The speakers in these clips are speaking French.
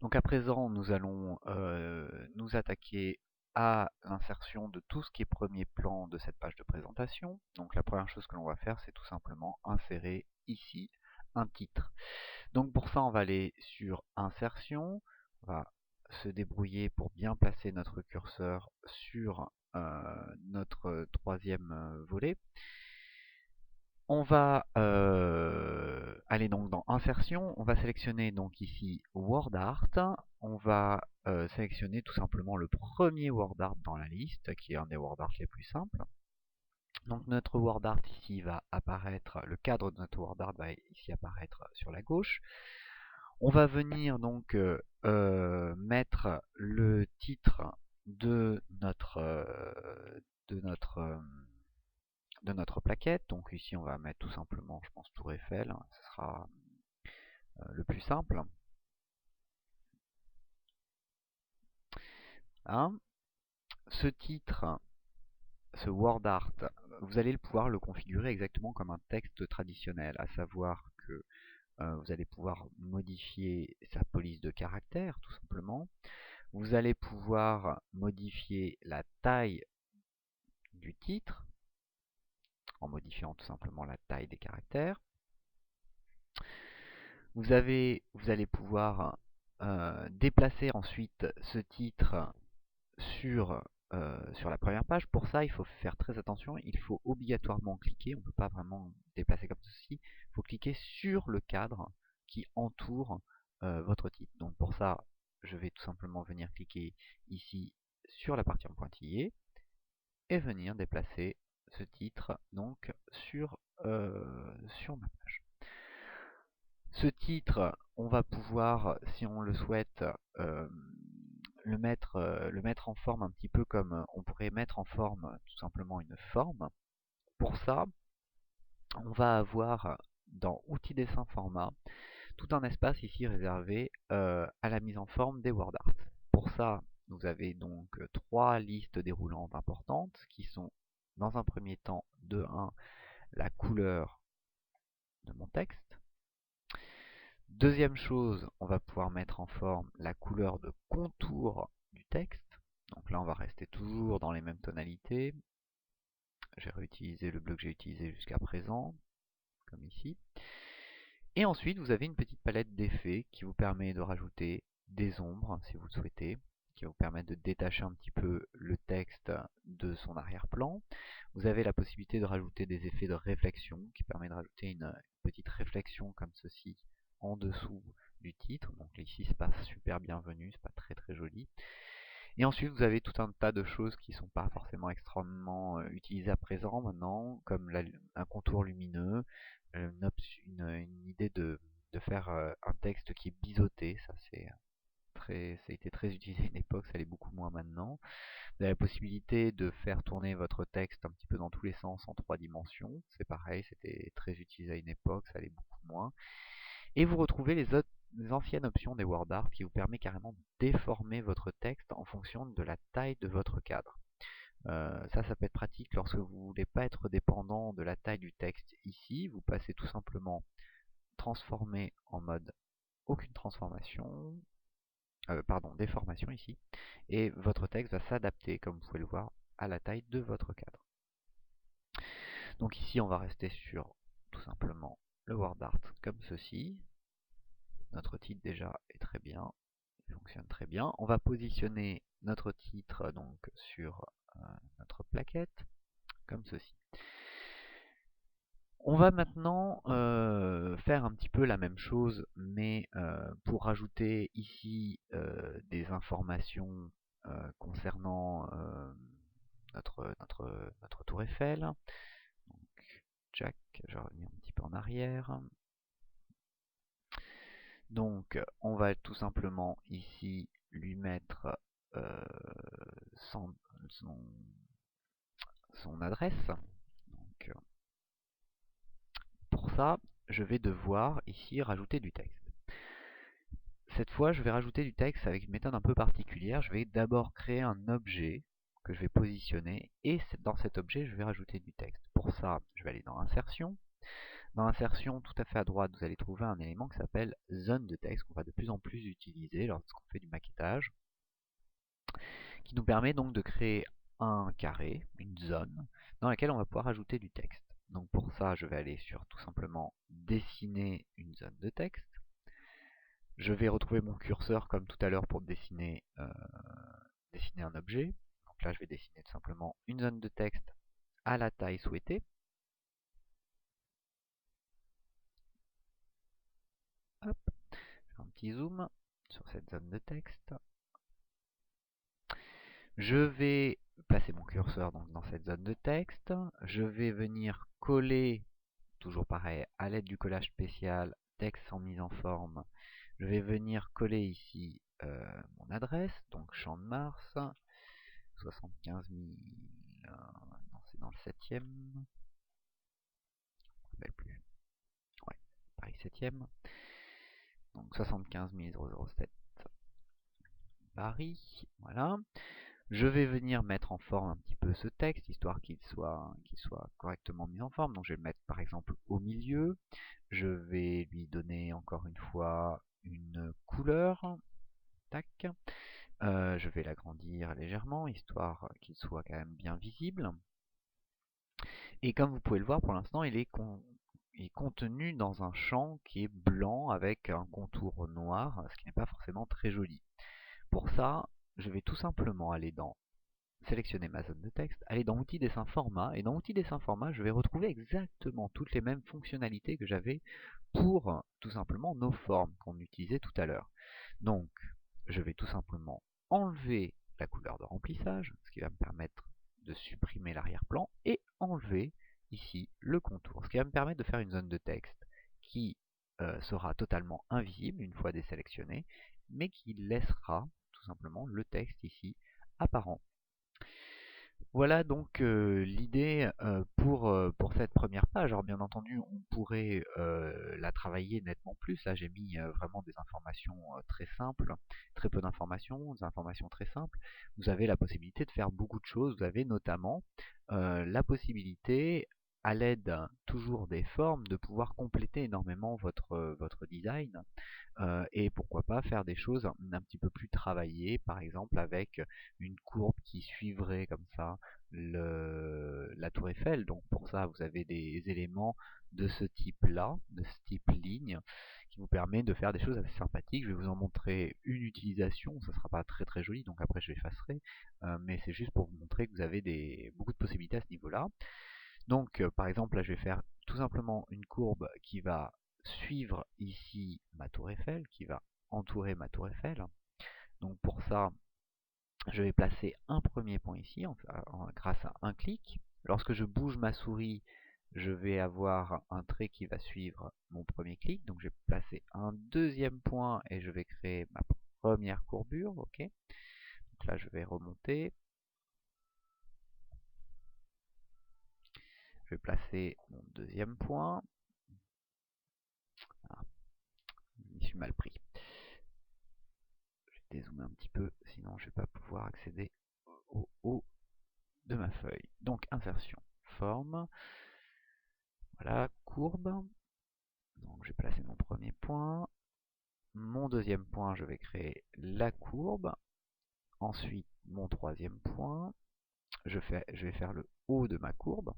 Donc à présent, nous allons nous attaquer à l'insertion de tout ce qui est premier plan de cette page de présentation. Donc la première chose que l'on va faire, c'est tout simplement insérer ici un titre. Donc pour ça, on va aller sur Insertion, on va se débrouiller pour bien placer notre curseur sur notre troisième volet. On va aller donc dans Insertion, on va sélectionner donc ici WordArt, on va sélectionner tout simplement le premier WordArt dans la liste, qui est un des WordArt les plus simples. Donc notre WordArt ici va apparaître, le cadre de notre WordArt va ici apparaître sur la gauche. On va venir donc mettre le titre de de notre de notre plaquette. Donc ici on va mettre tout simplement, je pense, Tour Eiffel, hein, ce sera le plus simple. Hein. Ce titre, ce WordArt, vous allez pouvoir le configurer exactement comme un texte traditionnel, à savoir que vous allez pouvoir modifier sa police de caractère, tout simplement. Vous allez pouvoir modifier la taille du titre, en modifiant tout simplement la taille des caractères. Vous allez pouvoir déplacer ensuite ce titre sur la première page. Pour ça, il faut faire très attention. Il faut obligatoirement cliquer. On ne peut pas vraiment déplacer comme ceci. Il faut cliquer sur le cadre qui entoure votre titre. Donc pour ça, je vais tout simplement venir cliquer ici sur la partie en pointillé et venir déplacer ce titre donc sur ma page. Ce titre, on va pouvoir, si on le souhaite, le mettre en forme un petit peu comme on pourrait mettre en forme tout simplement une forme. Pour ça, on va avoir dans Outils dessin format tout un espace ici réservé à la mise en forme des WordArt. Pour ça, vous avez donc trois listes déroulantes importantes qui sont dans un premier temps de 1 la couleur de mon texte. Deuxième chose, on va pouvoir mettre en forme la couleur de contour du texte. Donc là, on va rester toujours dans les mêmes tonalités. J'ai réutilisé le bleu que j'ai utilisé jusqu'à présent, comme ici. Et ensuite, vous avez une petite palette d'effets qui vous permet de rajouter des ombres, si vous le souhaitez, qui va vous permettre de détacher un petit peu le texte de son arrière-plan. Vous avez la possibilité de rajouter des effets de réflexion, qui permet de rajouter une petite réflexion comme ceci en dessous du titre. Donc ici, c'est pas super bienvenu, c'est pas très très joli. Et ensuite, vous avez tout un tas de choses qui ne sont pas forcément extrêmement utilisées à présent maintenant, comme un contour lumineux, une idée de faire un texte qui est biseauté. Ça, ça a été très utilisé à une époque, ça l'est beaucoup moins maintenant. Vous avez la possibilité de faire tourner votre texte un petit peu dans tous les sens en 3 dimensions. C'est pareil, c'était très utilisé à une époque, ça l'est beaucoup moins. Et vous retrouvez les anciennes options des WordArt qui vous permet carrément de déformer votre texte en fonction de la taille de votre cadre. Ça peut être pratique lorsque vous ne voulez pas être dépendant de la taille du texte ici. Vous passez tout simplement transformer en mode aucune transformation, pardon, déformation ici, et votre texte va s'adapter, comme vous pouvez le voir, à la taille de votre cadre. Donc ici, on va rester sur tout simplement le WordArt comme ceci. Notre titre déjà est très bien, il fonctionne très bien. On va positionner notre titre donc sur notre plaquette, comme ceci. On va maintenant faire un petit peu la même chose, mais pour rajouter ici des informations concernant notre tour Eiffel. Donc, Jack, je reviens un petit peu en arrière. Donc, on va tout simplement ici lui mettre euh, son, son adresse. Donc, pour ça, je vais devoir ici rajouter du texte. Cette fois, je vais rajouter du texte avec une méthode un peu particulière. Je vais d'abord créer un objet que je vais positionner et dans cet objet, je vais rajouter du texte. Pour ça, je vais aller dans Insertion, Dans l'insertion tout à fait à droite, vous allez trouver un élément qui s'appelle zone de texte, qu'on va de plus en plus utiliser lorsqu'on fait du maquettage, qui nous permet donc de créer un carré, une zone, dans laquelle on va pouvoir ajouter du texte. Donc pour ça, je vais aller sur tout simplement dessiner une zone de texte. Je vais retrouver mon curseur comme tout à l'heure pour dessiner un objet. Donc là, je vais dessiner tout simplement une zone de texte à la taille souhaitée. Hop, je fais un petit zoom sur cette zone de texte. Je vais placer mon curseur donc dans cette zone de texte. Je vais venir coller, toujours pareil, à l'aide du collage spécial, texte en mise en forme. Je vais venir coller ici mon adresse, donc Champ de Mars, 75 000, non c'est dans le 7e, je ne me rappelle plus, ouais, Paris 7e, donc 75 007 Paris, voilà. Je vais venir mettre en forme un petit peu ce texte, histoire qu'il soit correctement mis en forme. Donc je vais le mettre par exemple au milieu. Je vais lui donner encore une fois une couleur. Tac. Je vais l'agrandir légèrement, histoire qu'il soit quand même bien visible. Et comme vous pouvez le voir, pour l'instant, il est contenu dans un champ qui est blanc avec un contour noir, ce qui n'est pas forcément très joli. Pour ça, je vais tout simplement aller dans sélectionner ma zone de texte, aller dans Outils dessin format, et dans Outils dessin format, je vais retrouver exactement toutes les mêmes fonctionnalités que j'avais pour tout simplement nos formes qu'on utilisait tout à l'heure. Donc, je vais tout simplement enlever la couleur de remplissage, ce qui va me permettre de supprimer l'arrière-plan, et enlever ici le contour, ce qui va me permettre de faire une zone de texte qui sera totalement invisible une fois désélectionnée, mais qui laissera tout simplement le texte ici apparent. Voilà donc l'idée pour cette première page. Alors bien entendu, on pourrait la travailler nettement plus. Là, j'ai mis vraiment des informations très simples, très peu d'informations, des informations très simples. Vous avez la possibilité de faire beaucoup de choses. Vous avez notamment la possibilité, à l'aide toujours des formes, de pouvoir compléter énormément votre design. Et pourquoi pas faire des choses un petit peu plus travaillées, par exemple avec une courbe qui suivrait comme ça la tour Eiffel. Donc pour ça, vous avez des éléments de ce type-là, de ce type ligne, qui vous permet de faire des choses assez sympathiques. Je vais vous en montrer une utilisation, ça sera pas très très joli, donc après je l'effacerai, mais c'est juste pour vous montrer que vous avez beaucoup de possibilités à ce niveau-là. Donc par exemple, là je vais faire tout simplement une courbe qui va suivre ici ma tour Eiffel, qui va entourer ma tour Eiffel. Donc pour ça, je vais placer un premier point ici grâce à un clic. Lorsque je bouge ma souris, je vais avoir un trait qui va suivre mon premier clic. Donc je vais placer un deuxième point et je vais créer ma première courbure. Ok. Donc là, je vais remonter. Je vais placer mon deuxième point. Ah, je m'y suis mal pris. Je vais dézoomer un petit peu, sinon je ne vais pas pouvoir accéder au haut de ma feuille. Donc insertion, forme, voilà, courbe. Donc je vais placer mon premier point. Mon deuxième point, je vais créer la courbe. Ensuite, mon troisième point. Je vais faire le haut de ma courbe,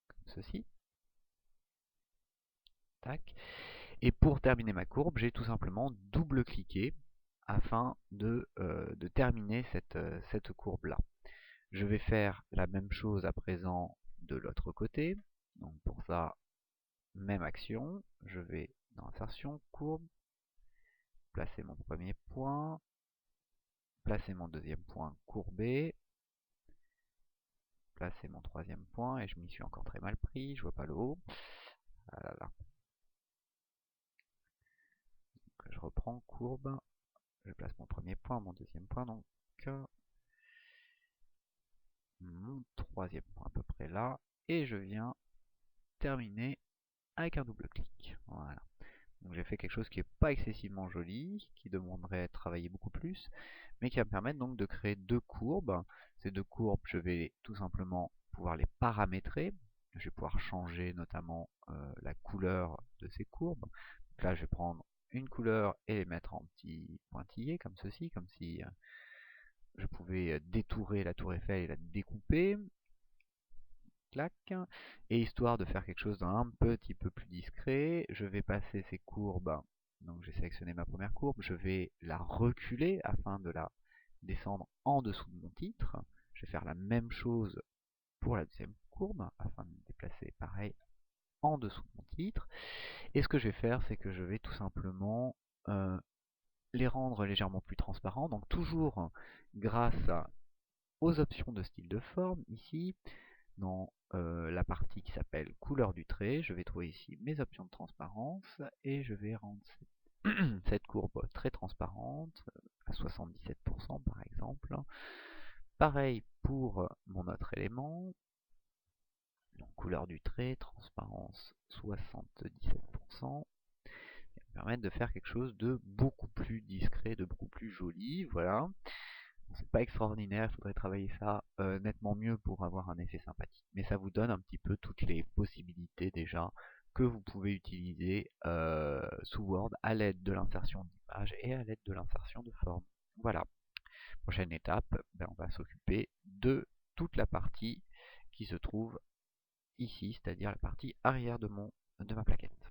comme ceci. Tac. Et pour terminer ma courbe, j'ai tout simplement double-cliqué afin de terminer cette courbe-là. Je vais faire la même chose à présent de l'autre côté. Donc pour ça, même action. Je vais dans insertion, courbe, placer mon premier point, placer mon deuxième point courbé, placer mon troisième point, et je m'y suis encore très mal pris, je vois pas le haut. Ah là là. Donc, je reprends, courbe, je place mon premier point, mon deuxième point, donc mon troisième point à peu près là, et je viens terminer avec un double clic. Voilà. Donc j'ai fait quelque chose qui n'est pas excessivement joli, qui demanderait à travailler beaucoup plus, mais qui va me permettre donc de créer deux courbes. Ces deux courbes, je vais tout simplement pouvoir les paramétrer. Je vais pouvoir changer notamment la couleur de ces courbes. Donc là, je vais prendre une couleur et les mettre en petits pointillés, comme ceci, comme si je pouvais détourer la tour Eiffel et la découper. Clac. Et histoire de faire quelque chose d'un petit peu plus discret, je vais passer ces courbes. Donc j'ai sélectionné ma première courbe, je vais la reculer afin de la descendre en dessous de mon titre. Je vais faire la même chose pour la deuxième courbe afin de me déplacer pareil en dessous de mon titre. Et ce que je vais faire, c'est que je vais tout simplement les rendre légèrement plus transparents. Donc toujours grâce aux options de style de forme ici, dans la partie qui s'appelle couleur du trait, je vais trouver ici mes options de transparence et je vais rendre cette courbe très transparente, à 77% par exemple. Pareil pour mon autre élément, donc couleur du trait, transparence 77%. Ça va permettre de faire quelque chose de beaucoup plus discret, de beaucoup plus joli, voilà. C'est pas extraordinaire, il faudrait travailler ça nettement mieux pour avoir un effet sympathique. Mais ça vous donne un petit peu toutes les possibilités déjà que vous pouvez utiliser sous Word à l'aide de l'insertion d'images et à l'aide de l'insertion de formes. Voilà. Prochaine étape, on va s'occuper de toute la partie qui se trouve ici, c'est-à-dire la partie arrière de ma plaquette.